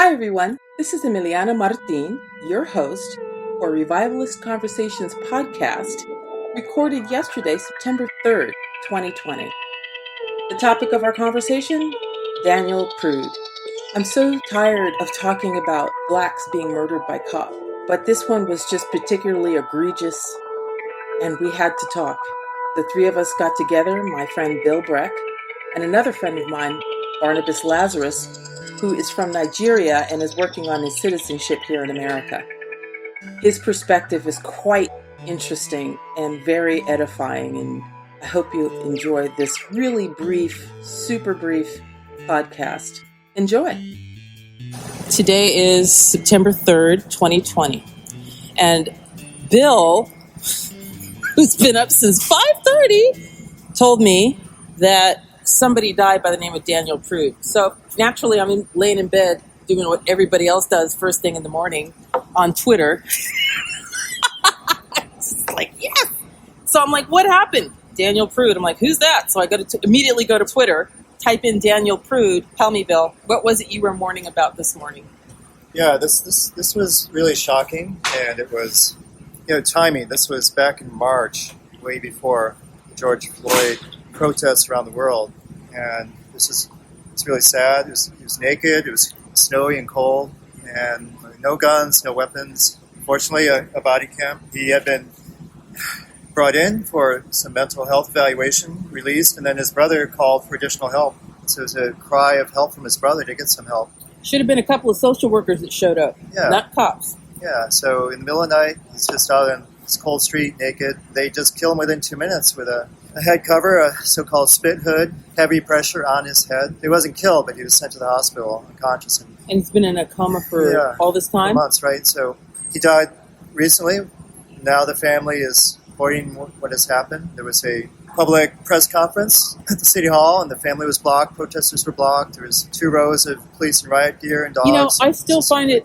Hi everyone, this is Emiliana Martin, your host for Revivalist Conversations podcast, recorded yesterday, September 3rd, 2020. The topic of our conversation? Daniel Prude. I'm so tired of talking about blacks being murdered by cops, but this one was just particularly egregious, and we had to talk. The three of us got together, my friend Bill Breck, and another friend of mine, Barnabas Lazarus, who is from Nigeria and is working on his citizenship here in America. His perspective is quite interesting and very edifying, and I hope you enjoy this really brief, super brief podcast. Enjoy. Today is September 3rd, 2020, and Bill, who's been up since 5:30, told me that somebody died by the name of Daniel Prude. So naturally, I'm laying in bed doing what everybody else does first thing in the morning on Twitter. It's just like, yes. So I'm like, what happened? Daniel Prude. I'm like, who's that? So I immediately go to Twitter, type in Daniel Prude. Tell me, Bill, what was it you were mourning about this morning? Yeah, this was really shocking, and it was, timing. This was back in March, way before George Floyd protests around the world, and it's really sad. It was naked, it was snowy and cold, and no guns, no weapons. Fortunately, a body cam. He had been brought in for some mental health evaluation, released, and then his brother called for additional help. So it was a cry of help from his brother to get some help. Should have been a couple of social workers that showed up, not cops. Yeah, so in the middle of the night, he's just out on this cold street, naked. They just kill him within 2 minutes with a head cover, a so-called spit hood, heavy pressure on his head. He wasn't killed, but he was sent to the hospital unconscious. And he's been in a coma for all this time? For months, right? So he died recently. Now the family is reporting what has happened. There was a public press conference at the City Hall, and the family was blocked. Protesters were blocked. There was 2 rows of police and riot gear and dogs. I still find it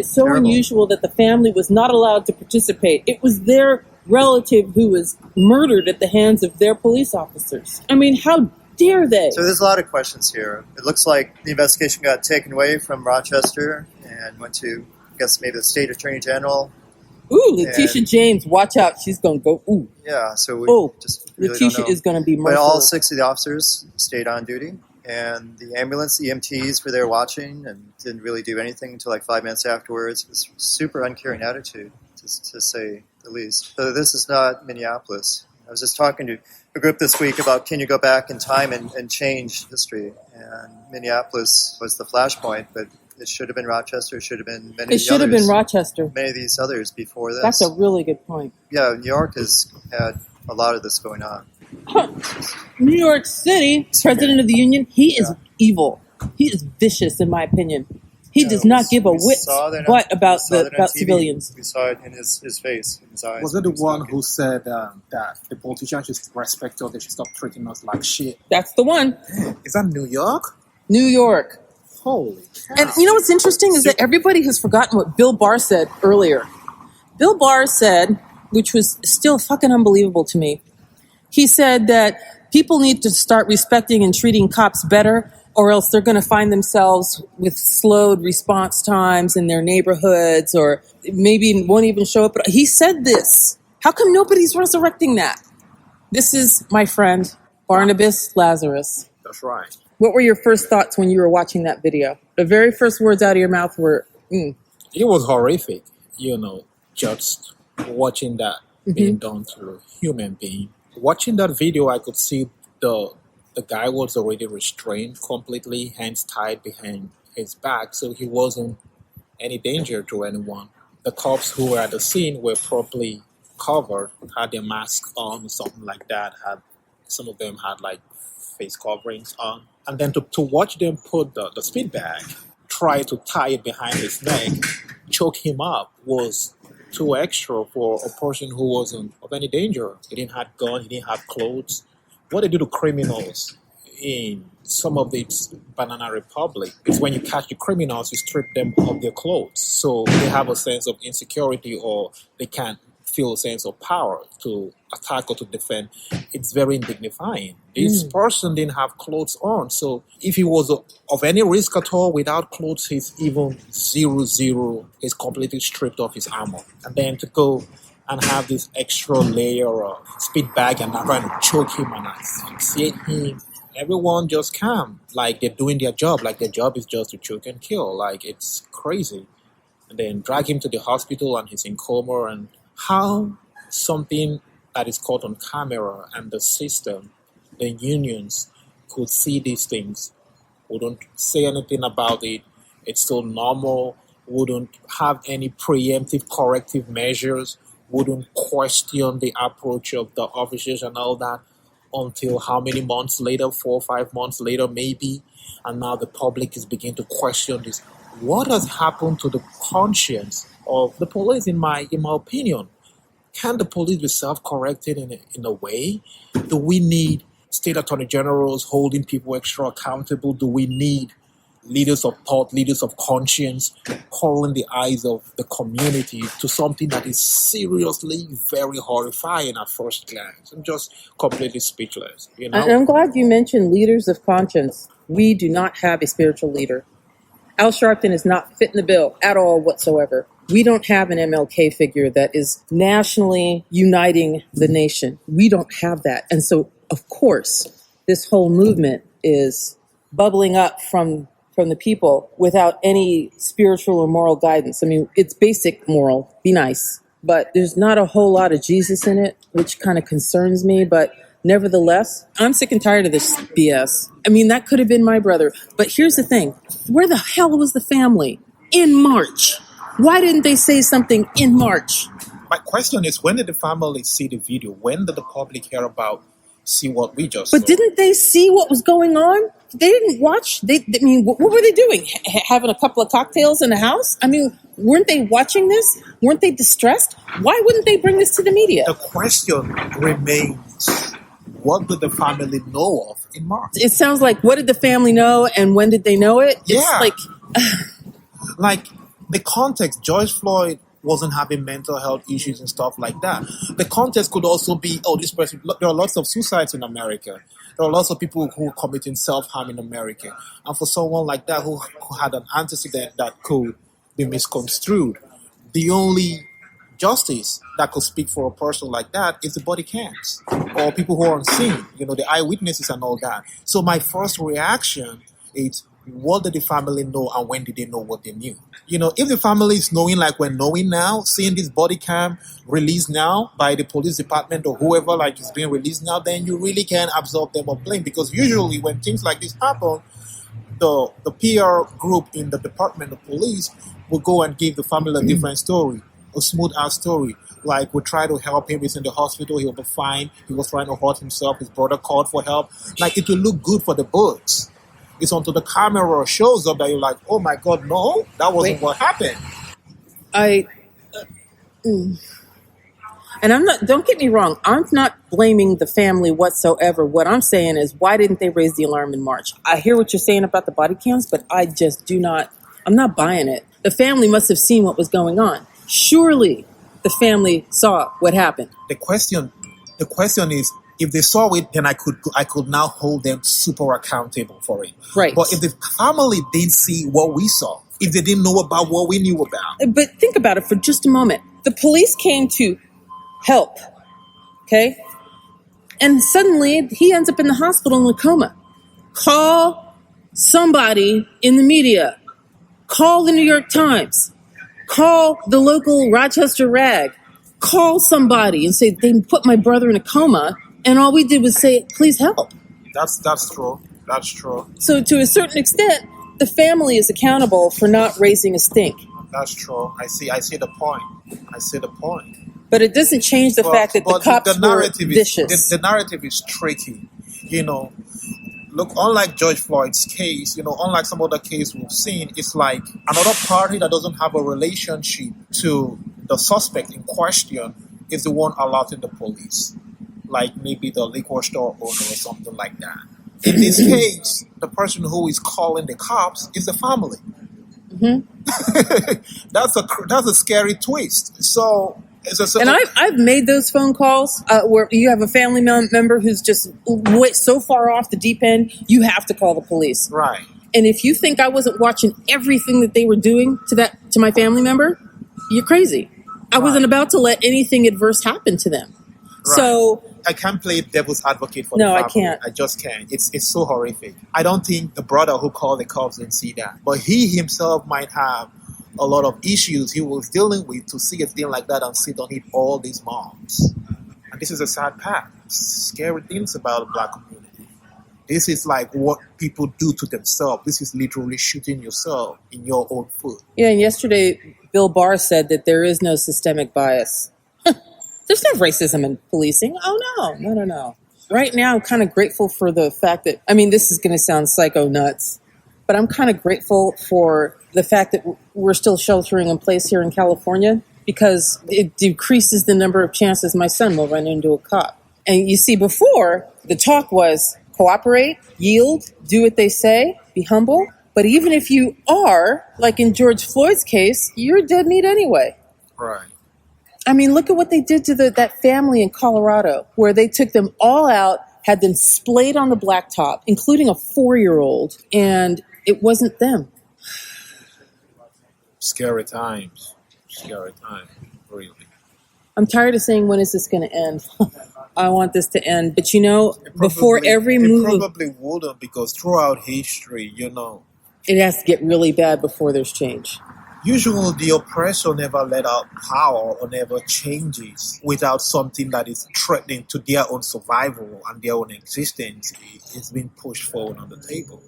so terrible. Unusual that the family was not allowed to participate. It was their relative who was murdered at the hands of their police officers. I mean, how dare they? So there's a lot of questions here. It looks like the investigation got taken away from Rochester and went to, I guess, maybe the state attorney general. Ooh, Letitia James, watch out. She's going to go, ooh. Yeah, so we just really Letitia don't know. Is going to be merciless. But all 6 of the officers stayed on duty, and the ambulance EMTs were there watching and didn't really do anything until like 5 minutes afterwards. It was a super uncaring attitude, to say the least. So this is not Minneapolis. I was just talking to a group this week about can you go back in time and change history, and Minneapolis was the flashpoint, but it should have been Rochester. It should have been many. It should have been Rochester. Many of these others before this. That's a really good point. Yeah, New York has had a lot of this going on. New York City, President of the Union, he is evil. He is vicious, in my opinion. He does not give a whit's butt about civilians. We saw it in his face, in his eyes. Was it the one who said that the politicians should respect us, they should stop treating us like shit? That's the one. Is that New York? New York. Holy cow. And you know what's interesting is that everybody has forgotten what Bill Barr said earlier. Bill Barr said, which was still fucking unbelievable to me, he said that people need to start respecting and treating cops better, or else they're going to find themselves with slowed response times in their neighborhoods, or maybe won't even show up. But he said this. How come nobody's resurrecting that? This is my friend, Barnabas Lazarus. That's right. What were your first thoughts when you were watching that video? The very first words out of your mouth were, It was horrific, just watching that being done to a human being. Watching that video, I could see the guy was already restrained completely, hands tied behind his back, so he wasn't any danger to anyone. The cops who were at the scene were properly covered, had their masks on, something like that. Some of them had like face coverings on. And then to watch them put the speed bag, try to tie it behind his neck, choke him up was too extra for a person who wasn't of any danger. He didn't have gun, he didn't have clothes. What they do to criminals in some of the Banana Republic is when you catch the criminals, you strip them of their clothes. So they have a sense of insecurity, or they can't feel a sense of power to attack or to defend. It's very indignifying. This person didn't have clothes on, so if he was of any risk at all without clothes, he's even 0-0. He's completely stripped off his armor, and then to go and have this extra layer of spit bag and trying to choke him and asphyxiate him. Everyone just calm, like they're doing their job, like their job is just to choke and kill. Like, it's crazy. And then drag him to the hospital and he's in coma. And how something that is caught on camera and the system, the unions could see these things, wouldn't say anything about it, it's still normal, wouldn't have any preemptive corrective measures, wouldn't question the approach of the officers and all that until how many months later, 4 or 5 months later maybe, and now the public is beginning to question this. What has happened to the conscience of the police, in my opinion? Can the police be self-corrected in a way? Do we need state attorney generals holding people extra accountable? Do we need leaders of thought, leaders of conscience, calling the eyes of the community to something that is seriously very horrifying at first glance? I'm just completely speechless. And I'm glad you mentioned leaders of conscience. We do not have a spiritual leader. Al Sharpton is not fitting the bill at all whatsoever. We don't have an MLK figure that is nationally uniting the nation. We don't have that. And so, of course, this whole movement is bubbling up from the people without any spiritual or moral guidance. I mean, it's basic moral, be nice, but there's not a whole lot of Jesus in it, which kind of concerns me. But nevertheless, I'm sick and tired of this BS. I mean, that could have been my brother. But here's the thing. Where the hell was the family in March? Why didn't they say something in March? My question is, when did the family see the video? When did the public hear about, see what we just But saw? didn't they see what was going on? They didn't watch. I mean, what were they doing? Having a couple of cocktails in the house? I mean, weren't they watching this? Weren't they distressed? Why wouldn't they bring this to the media? The question remains, what did the family know of in March? It sounds like, what did the family know and when did they know it? Yeah. It's like the context, George Floyd wasn't having mental health issues and stuff like that. The context could also be, this person, there are lots of suicides in America. There are lots of people who are committing self-harm in America. And for someone like that who had an antecedent that could be misconstrued, the only justice that could speak for a person like that is the body cams or people who are on scene, the eyewitnesses and all that. So my first reaction is, what did the family know and when did they know what they knew? If the family is knowing like we're knowing now, seeing this body cam released now by the police department or whoever like is being released now, then you really can absolve them of blame, because usually when things like this happen, the PR group in the Department of Police will go and give the family a different story, a smooth-out story. Like, we try to help him, he's in the hospital, he'll be fine, he was trying to hurt himself, his brother called for help. Like, it will look good for the books. It's until the camera shows up that you're like, oh my God, no, that wasn't what happened. And don't get me wrong, I'm not blaming the family whatsoever. What I'm saying is, why didn't they raise the alarm in March? I hear what you're saying about the body cams, but I'm not buying it. The family must have seen what was going on. Surely the family saw what happened. The question is, if they saw it, then I could now hold them super accountable for it. Right. But if the family didn't see what we saw, if they didn't know about what we knew about. But think about it for just a moment. The police came to help, okay? And suddenly he ends up in the hospital in a coma. Call somebody in the media. Call the New York Times. Call the local Rochester Rag. Call somebody and say, they put my brother in a coma. And all we did was say, please help. That's true. That's true. So to a certain extent, the family is accountable for not raising a stink. That's true. I see the point. But it doesn't change the fact that the cops were vicious. The narrative is tricky. Look, unlike George Floyd's case, unlike some other case we've seen, it's like another party that doesn't have a relationship to the suspect in question is the one alerting the police. Like maybe the liquor store owner or something like that. In this case, the person who is calling the cops is the family. Mm-hmm. That's a scary twist. So And I've made those phone calls where you have a family member who's just so far off the deep end, you have to call the police. Right. And if you think I wasn't watching everything that they were doing to my family member, you're crazy. I wasn't about to let anything adverse happen to them. Right. So I can't play devil's advocate for the family. No, I can't. I just can't. It's so horrific. I don't think the brother who called the cops didn't see that. But he himself might have a lot of issues he was dealing with to see a thing like that and sit on it all these months. And this is a sad part. Scary things about the black community. This is like what people do to themselves. This is literally shooting yourself in your own foot. Yeah, and yesterday Bill Barr said that there is no systemic bias. There's no racism in policing. Oh, no. Right now, I'm kind of grateful for the fact that, this is going to sound psycho nuts, but I'm kind of grateful for the fact that we're still sheltering in place here in California because it decreases the number of chances my son will run into a cop. And you see, before, the talk was cooperate, yield, do what they say, be humble. But even if you are, like in George Floyd's case, you're dead meat anyway. Right. Look at what they did to that family in Colorado, where they took them all out, had them splayed on the blacktop, including a 4-year-old, and it wasn't them. Scary times, really. I'm tired of saying, when is this going to end? I want this to end. But before every move... It probably wouldn't, because throughout history, it has to get really bad before there's change. Usually the oppressor never let out power or never changes without something that is threatening to their own survival and their own existence is being pushed forward on the table.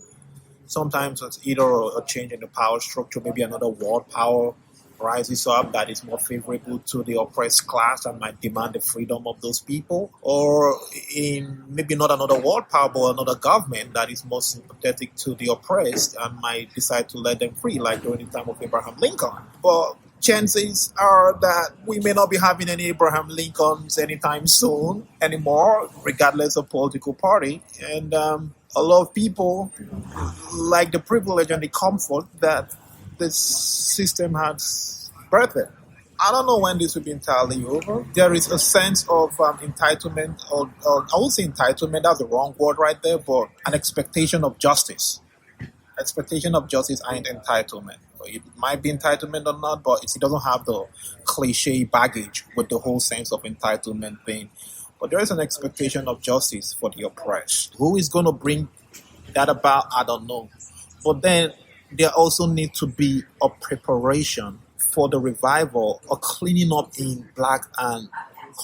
Sometimes it's either a change in the power structure, maybe another world power rises up that is more favorable to the oppressed class and might demand the freedom of those people, or in maybe not another world power but another government that is more sympathetic to the oppressed and might decide to let them free, like during the time of Abraham Lincoln. But chances are that we may not be having any Abraham Lincolns anytime soon anymore, regardless of political party. And a lot of people like the privilege and the comfort that this system has birthed. I don't know when this will be entirely over. There is a sense of entitlement, or I would say entitlement, that's the wrong word right there, but an expectation of justice. Expectation of justice ain't entitlement. It might be entitlement or not, but it doesn't have the cliche baggage with the whole sense of entitlement thing. But there is an expectation of justice for the oppressed. Who is going to bring that about? I don't know. But then there also needs to be a preparation for the revival or cleaning up in black and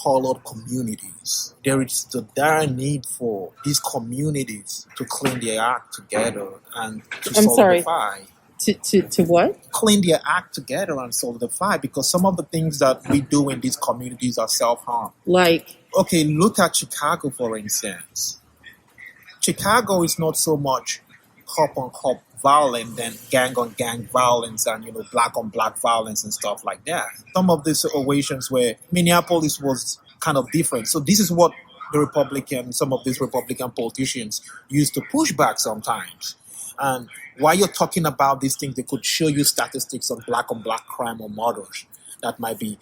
colored communities. There is the dire need for these communities to clean their act together and to solidify. To what? Clean their act together and solidify, because some of the things that we do in these communities are self-harm. Like? Okay, look at Chicago, for instance. Chicago is not so much cop-on-cop violence than gang-on-gang violence and, black-on-black violence and stuff like that. Some of these situations where Minneapolis was kind of different. So this is what some of these Republican politicians used to push back sometimes. And while you're talking about these things, they could show you statistics on black crime or murders that might be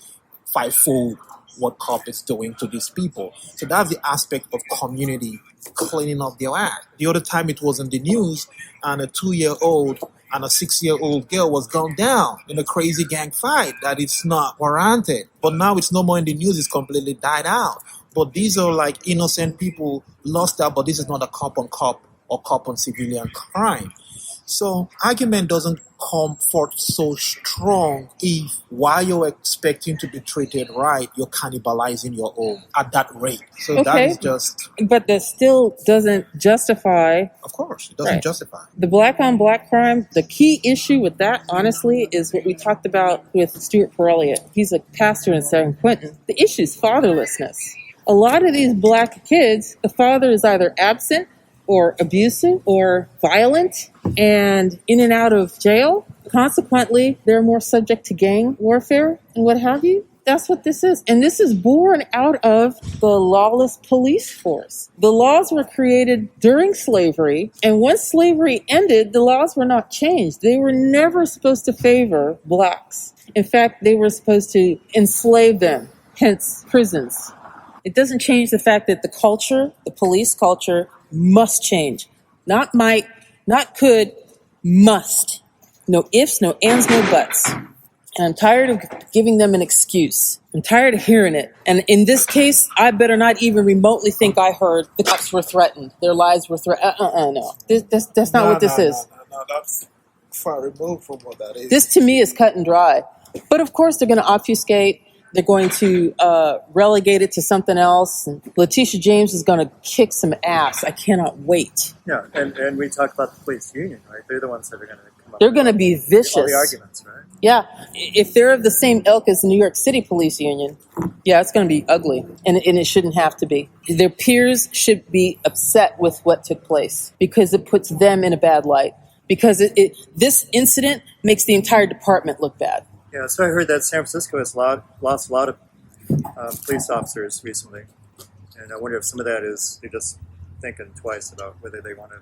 fivefold what cop is doing to these people. So that's the aspect of community cleaning up their act. The other time it was in the news, and a 2-year-old and a 6-year-old girl was gunned down in a crazy gang fight that it's not warranted. But now it's no more in the news, it's completely died out. But these are like innocent people lost out, but this is not a cop on cop or cop on civilian crime. So argument doesn't come forth so strong if while you're expecting to be treated right, you're cannibalizing your own at that rate. So okay. That is just... But that still doesn't justify... Of course, it doesn't justify. The black on black crime, the key issue with that, honestly, is what we talked about with Stuart Perelliot. He's a pastor in San Quentin. The issue is fatherlessness. A lot of these black kids, the father is either absent or abusive or violent and in and out of jail. Consequently, they're more subject to gang warfare and what have you. That's what this is. And this is born out of the lawless police force. The laws were created during slavery, and once slavery ended, the laws were not changed. They were never supposed to favor blacks. In fact, they were supposed to enslave them hence prisons. It doesn't change the fact that the culture, the police culture, must change. Not might, not could, must. No ifs, no ands, no buts. And I'm tired of giving them an excuse. I'm tired of hearing it. And in this case, I better not even remotely think I heard the cops were threatened. Their lives were threatened. No. That's not what this is. No, that's far removed from what that is. This to me is cut and dry. But of course, they're going to obfuscate. They're going to relegate it to something else. And Letitia James is going to kick some ass. I cannot wait. Yeah, and we talked about the police union, right? They're the ones that are going to come up They're going to be vicious. all the arguments, right? Yeah. If they're of the same ilk as the New York City Police Union, yeah, it's going to be ugly. And it shouldn't have to be. Their peers should be upset with what took place because it puts them in a bad light. Because this incident makes the entire department look bad. Yeah, so I heard that San Francisco has lost a lot of police officers recently. And I wonder if some of that is they're just thinking twice about whether they want to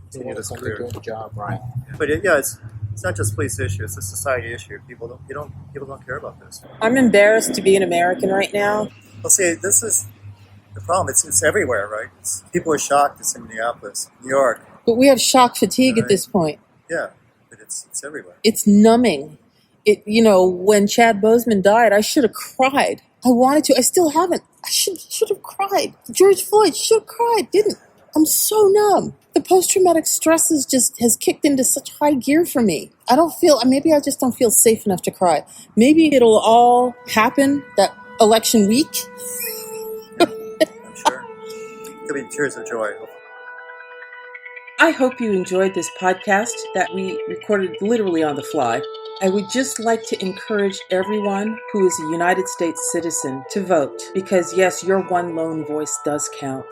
continue this career. Doing the job, right? But it's not just police issue; it's a society issue. People don't care about this. I'm embarrassed to be an American right now. Well, see, this is the problem. It's everywhere, right? People are shocked. It's in Minneapolis, New York. But we have shock fatigue at this point. Yeah, but it's everywhere. It's numbing. When Chad Boseman died, I should have cried. I wanted to. I still haven't. I should have cried. George Floyd should have cried. Didn't. I'm so numb. The post-traumatic stress has kicked into such high gear for me. Maybe I just don't feel safe enough to cry. Maybe it'll all happen that election week. I'm sure. There'll be tears of joy. I hope you enjoyed this podcast that we recorded literally on the fly. I would just like to encourage everyone who is a United States citizen to vote because, yes, your one lone voice does count.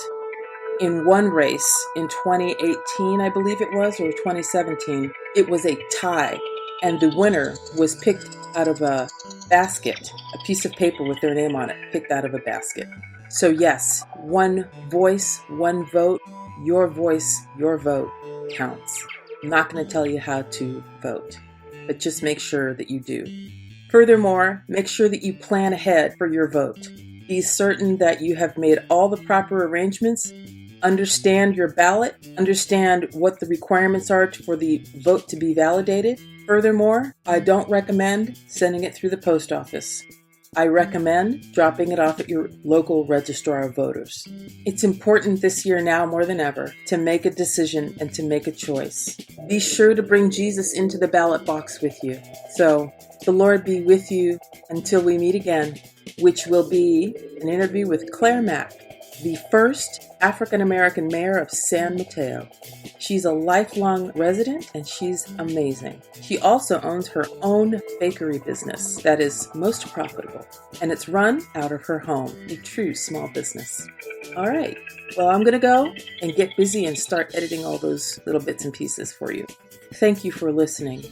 In one race in 2018, I believe it was, or 2017, it was a tie, and the winner was picked out of a basket, a piece of paper with their name on it, picked out of a basket. So yes, one voice, one vote, your voice, your vote counts. I'm not going to tell you how to vote, but just make sure that you do. Furthermore, make sure that you plan ahead for your vote. Be certain that you have made all the proper arrangements. Understand your ballot. Understand what the requirements are for the vote to be validated. Furthermore, I don't recommend sending it through the post office. I recommend dropping it off at your local registrar of voters. It's important this year now more than ever to make a decision and to make a choice. Be sure to bring Jesus into the ballot box with you. So, the Lord be with you until we meet again, which will be an interview with Claire Mack, the first African-American mayor of San Mateo. She's a lifelong resident and she's amazing. She also owns her own bakery business that is most profitable, and it's run out of her home, a true small business. All right, well, I'm going to go and get busy and start editing all those little bits and pieces for you. Thank you for listening.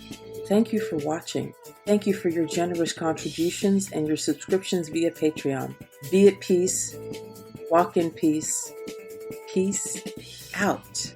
Thank you for watching. Thank you for your generous contributions and your subscriptions via Patreon. Be at peace. Walk in peace. Peace out.